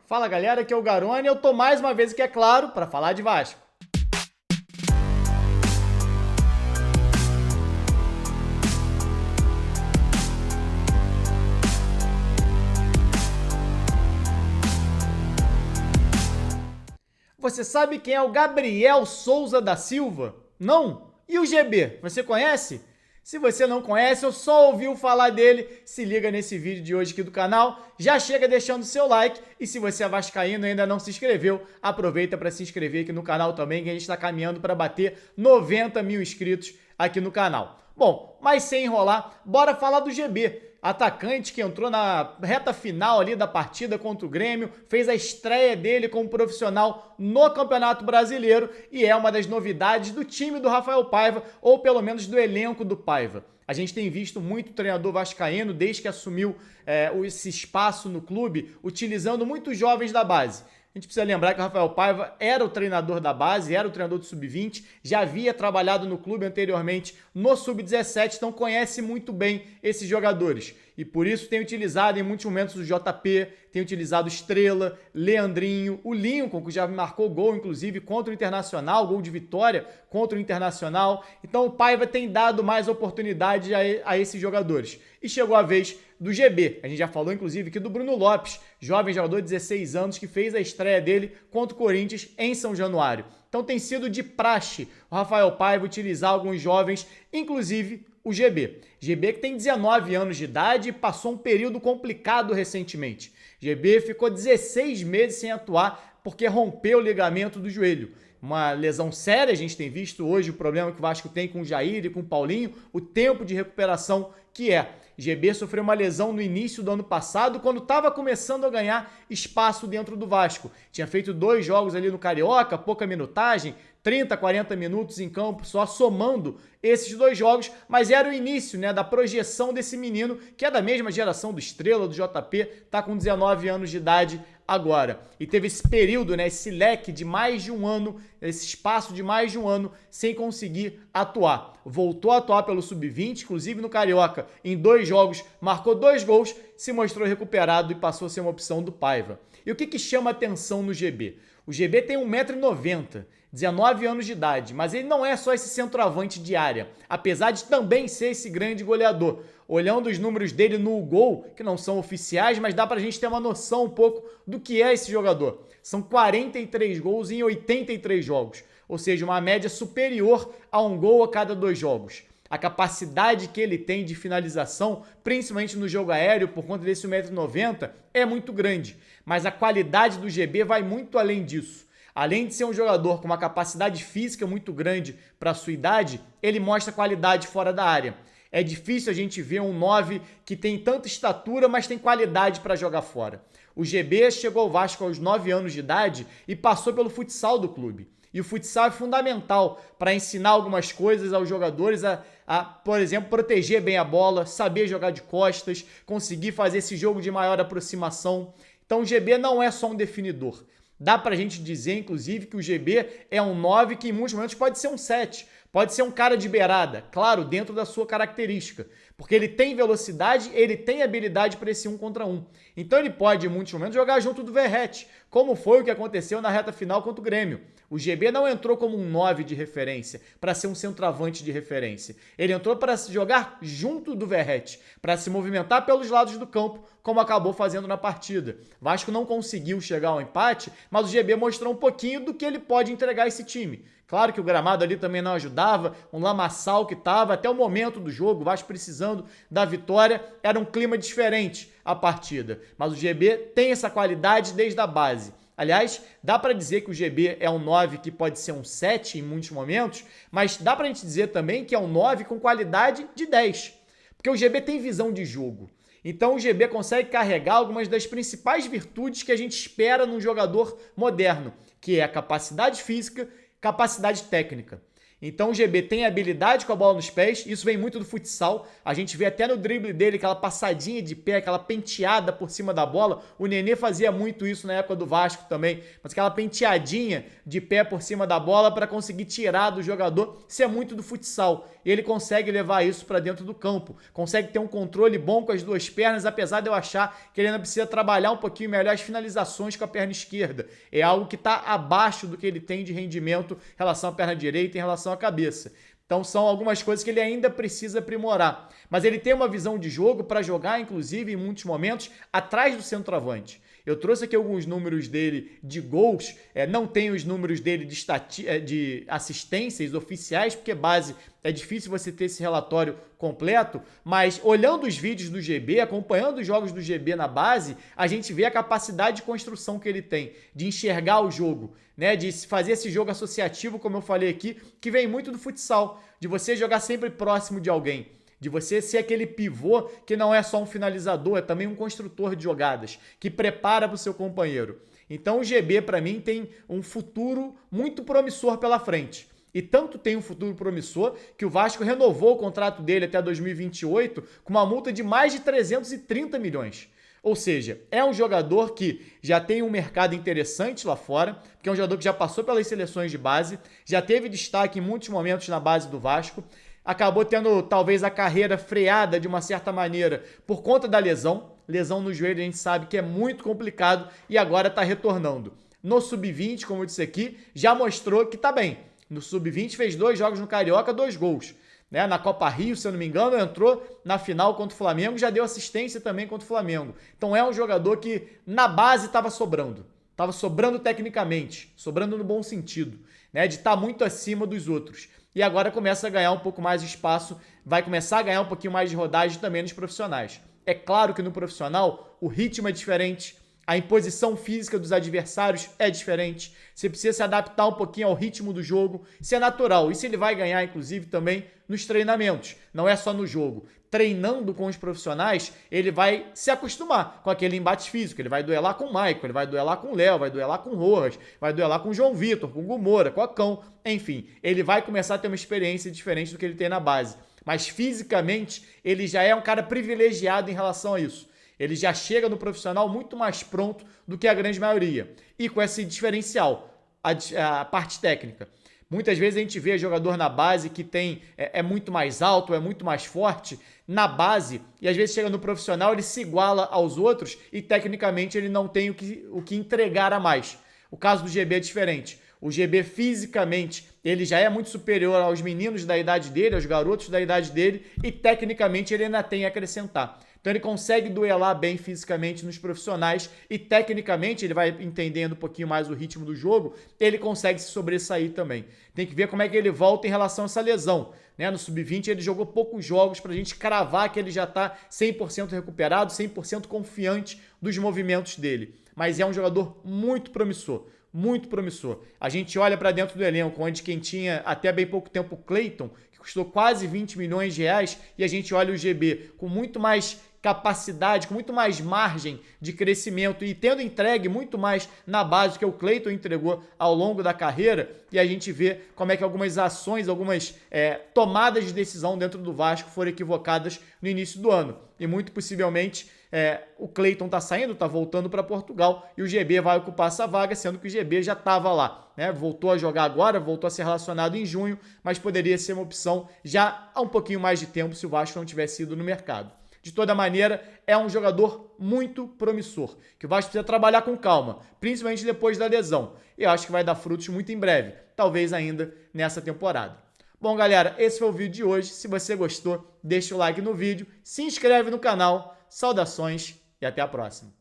Fala galera, aqui é o Garone e eu tô mais uma vez aqui, é claro, para falar de Vasco. Você sabe quem é o Gabriel Souza da Silva? Não? E o GB, você conhece? Se você não conhece ou só ouviu falar dele, se liga nesse vídeo de hoje aqui do canal, já chega deixando seu like e se você é vascaíno e ainda não se inscreveu, aproveita para se inscrever aqui no canal também, que a gente está caminhando para bater 90 mil inscritos aqui no canal. Bom, mas sem enrolar, bora falar do GB. Atacante que entrou na reta final ali da partida contra o Grêmio, fez a estreia dele como profissional no Campeonato Brasileiro e é uma das novidades do time do Rafael Paiva, ou pelo menos do elenco do Paiva. A gente tem visto muito treinador vascaíno, desde que assumiu esse espaço no clube, utilizando muitos jovens da base. A gente precisa lembrar que o Rafael Paiva era o treinador da base, era o treinador do Sub-20, já havia trabalhado no clube anteriormente no Sub-17, então conhece muito bem esses jogadores. E por isso tem utilizado em muitos momentos o JP, tem utilizado Estrela, Leandrinho, o Lincoln, que já marcou gol, inclusive, contra o Internacional, gol de vitória contra o Internacional. Então o Paiva tem dado mais oportunidade a esses jogadores. E chegou a vez do GB. A gente já falou, inclusive, aqui do Bruno Lopes, jovem jogador de 16 anos, que fez a estreia dele contra o Corinthians em São Januário. Então tem sido de praxe o Rafael Paiva utilizar alguns jovens, inclusive o GB. GB que tem 19 anos de idade e passou um período complicado recentemente. GB ficou 16 meses sem atuar porque rompeu o ligamento do joelho. Uma lesão séria, a gente tem visto hoje o problema que o Vasco tem com o Jair e com o Paulinho, o tempo de recuperação que é. GB sofreu uma lesão no início do ano passado, quando estava começando a ganhar espaço dentro do Vasco. Tinha feito 2 jogos ali no Carioca, pouca minutagem, 30, 40 minutos em campo, só somando esses 2 jogos, mas era o início, né, da projeção desse menino, que é da mesma geração do Estrela, do JP, tá com 19 anos de idade agora. E teve esse período, né, esse leque de mais de um ano, esse espaço de mais de um ano sem conseguir atuar. Voltou a atuar pelo Sub-20, inclusive no Carioca, em 2 jogos, marcou 2 gols, se mostrou recuperado e passou a ser uma opção do Paiva. E o que chama atenção no GB? O GB tem 1,90 m, 19 anos de idade, mas ele não é só esse centroavante de área, apesar de também ser esse grande goleador. Olhando os números dele no gol, que não são oficiais, mas dá pra gente ter uma noção um pouco do que é esse jogador. São 43 gols em 83 jogos, ou seja, uma média superior a um gol a cada 2 jogos. A capacidade que ele tem de finalização, principalmente no jogo aéreo, por conta desse 1,90 m, é muito grande. Mas a qualidade do GB vai muito além disso. Além de ser um jogador com uma capacidade física muito grande para a sua idade, ele mostra qualidade fora da área. É difícil a gente ver um 9 que tem tanta estatura, mas tem qualidade para jogar fora. O GB chegou ao Vasco aos 9 anos de idade e passou pelo futsal do clube. E o futsal é fundamental para ensinar algumas coisas aos jogadores por exemplo, proteger bem a bola, saber jogar de costas, conseguir fazer esse jogo de maior aproximação. Então o GB não é só um definidor. Dá pra gente dizer, inclusive, que o GB é um 9 que em muitos momentos pode ser um 7. Pode ser um cara de beirada, claro, dentro da sua característica. Porque ele tem velocidade, ele tem habilidade para esse 1 contra 1. Então ele pode, em muitos momentos, jogar junto do Verratti, como foi o que aconteceu na reta final contra o Grêmio. O GB não entrou como um 9 de referência, para ser um centroavante de referência. Ele entrou para jogar junto do Verratti, para se movimentar pelos lados do campo, como acabou fazendo na partida. Vasco não conseguiu chegar ao empate, mas o GB mostrou um pouquinho do que ele pode entregar a esse time. Claro que o gramado ali também não ajudava, um lamaçal que estava até o momento do jogo, o Vasco precisando da vitória, era um clima diferente a partida. Mas o GB tem essa qualidade desde a base. Aliás, dá para dizer que o GB é um 9 que pode ser um 7 em muitos momentos, mas dá para a gente dizer também que é um 9 com qualidade de 10. Porque o GB tem visão de jogo. Então o GB consegue carregar algumas das principais virtudes que a gente espera num jogador moderno, que é a capacidade física, capacidade técnica. Então o GB tem habilidade com a bola nos pés, isso vem muito do futsal. A gente vê até no drible dele aquela passadinha de pé, aquela penteada por cima da bola. O Nenê fazia muito isso na época do Vasco também, mas aquela penteadinha de pé por cima da bola para conseguir tirar do jogador, isso é muito do futsal. Ele consegue levar isso para dentro do campo, consegue ter um controle bom com as duas pernas, apesar de eu achar que ele ainda precisa trabalhar um pouquinho melhor as finalizações com a perna esquerda. É algo que está abaixo do que ele tem de rendimento em relação à perna direita, em relação à cabeça. Então são algumas coisas que ele ainda precisa aprimorar. Mas ele tem uma visão de jogo para jogar, inclusive, em muitos momentos, atrás do centroavante. Eu trouxe aqui alguns números dele de gols, não tenho os números dele de assistências oficiais, porque base é difícil você ter esse relatório completo, mas olhando os vídeos do GB, acompanhando os jogos do GB na base, a gente vê a capacidade de construção que ele tem, de enxergar o jogo, né, de fazer esse jogo associativo, como eu falei aqui, que vem muito do futsal, de você jogar sempre próximo de alguém. De você ser aquele pivô que não é só um finalizador, é também um construtor de jogadas, que prepara para o seu companheiro. Então o GB, para mim, tem um futuro muito promissor pela frente. E tanto tem um futuro promissor que o Vasco renovou o contrato dele até 2028 com uma multa de mais de 330 milhões. Ou seja, é um jogador que já tem um mercado interessante lá fora, porque é um jogador que já passou pelas seleções de base, já teve destaque em muitos momentos na base do Vasco, acabou tendo talvez a carreira freada de uma certa maneira por conta da lesão. Lesão no joelho a gente sabe que é muito complicado e agora está retornando. No Sub-20, como eu disse aqui, já mostrou que está bem. No Sub-20 fez 2 jogos no Carioca, 2 gols. Né? Na Copa Rio, se eu não me engano, entrou na final contra o Flamengo, já deu assistência também contra o Flamengo. Então é um jogador que na base estava sobrando. Estava sobrando tecnicamente, sobrando no bom sentido, né? De estar muito acima dos outros. E agora começa a ganhar um pouco mais de espaço, vai começar a ganhar um pouquinho mais de rodagem também nos profissionais. É claro que no profissional o ritmo é diferente, a imposição física dos adversários é diferente, você precisa se adaptar um pouquinho ao ritmo do jogo, isso é natural. Isso ele vai ganhar, inclusive, também nos treinamentos, não é só no jogo. Treinando com os profissionais, ele vai se acostumar com aquele embate físico. Ele vai duelar com o Maicon, ele vai duelar com o Léo, vai duelar com o Rojas, vai duelar com o João Vitor, com o Gumora, com o Acão. Enfim, ele vai começar a ter uma experiência diferente do que ele tem na base. Mas fisicamente, ele já é um cara privilegiado em relação a isso. Ele já chega no profissional muito mais pronto do que a grande maioria. E com esse diferencial, a parte técnica. Muitas vezes a gente vê jogador na base que é muito mais alto, é muito mais forte na base, e às vezes chega no profissional, ele se iguala aos outros e tecnicamente ele não tem o que entregar a mais. O caso do GB é diferente. O GB fisicamente, ele já é muito superior aos meninos da idade dele, aos garotos da idade dele, e tecnicamente ele ainda tem a acrescentar. Então ele consegue duelar bem fisicamente nos profissionais e tecnicamente ele vai entendendo um pouquinho mais o ritmo do jogo, ele consegue se sobressair também. Tem que ver como é que ele volta em relação a essa lesão. Né? No Sub-20 ele jogou poucos jogos para a gente cravar que ele já está 100% recuperado, 100% confiante dos movimentos dele. Mas é um jogador muito promissor. Muito promissor. A gente olha para dentro do elenco, onde quem tinha até bem pouco tempo o Cleiton, que custou quase 20 milhões de reais, e a gente olha o GB com muito mais capacidade, com muito mais margem de crescimento e tendo entregue muito mais na base que o Cleiton entregou ao longo da carreira, e a gente vê como é que algumas ações, algumas tomadas de decisão dentro do Vasco foram equivocadas no início do ano. E muito possivelmente o Cleiton está saindo, está voltando para Portugal e o GB vai ocupar essa vaga, sendo que o GB já estava lá, né? Voltou a jogar agora, voltou a ser relacionado em junho, mas poderia ser uma opção já há um pouquinho mais de tempo se o Vasco não tivesse ido no mercado. De toda maneira, é um jogador muito promissor, que o Vasco precisa trabalhar com calma, principalmente depois da lesão. E eu acho que vai dar frutos muito em breve, talvez ainda nessa temporada. Bom, galera, esse foi o vídeo de hoje. Se você gostou, deixa o like no vídeo, se inscreve no canal. Saudações e até a próxima.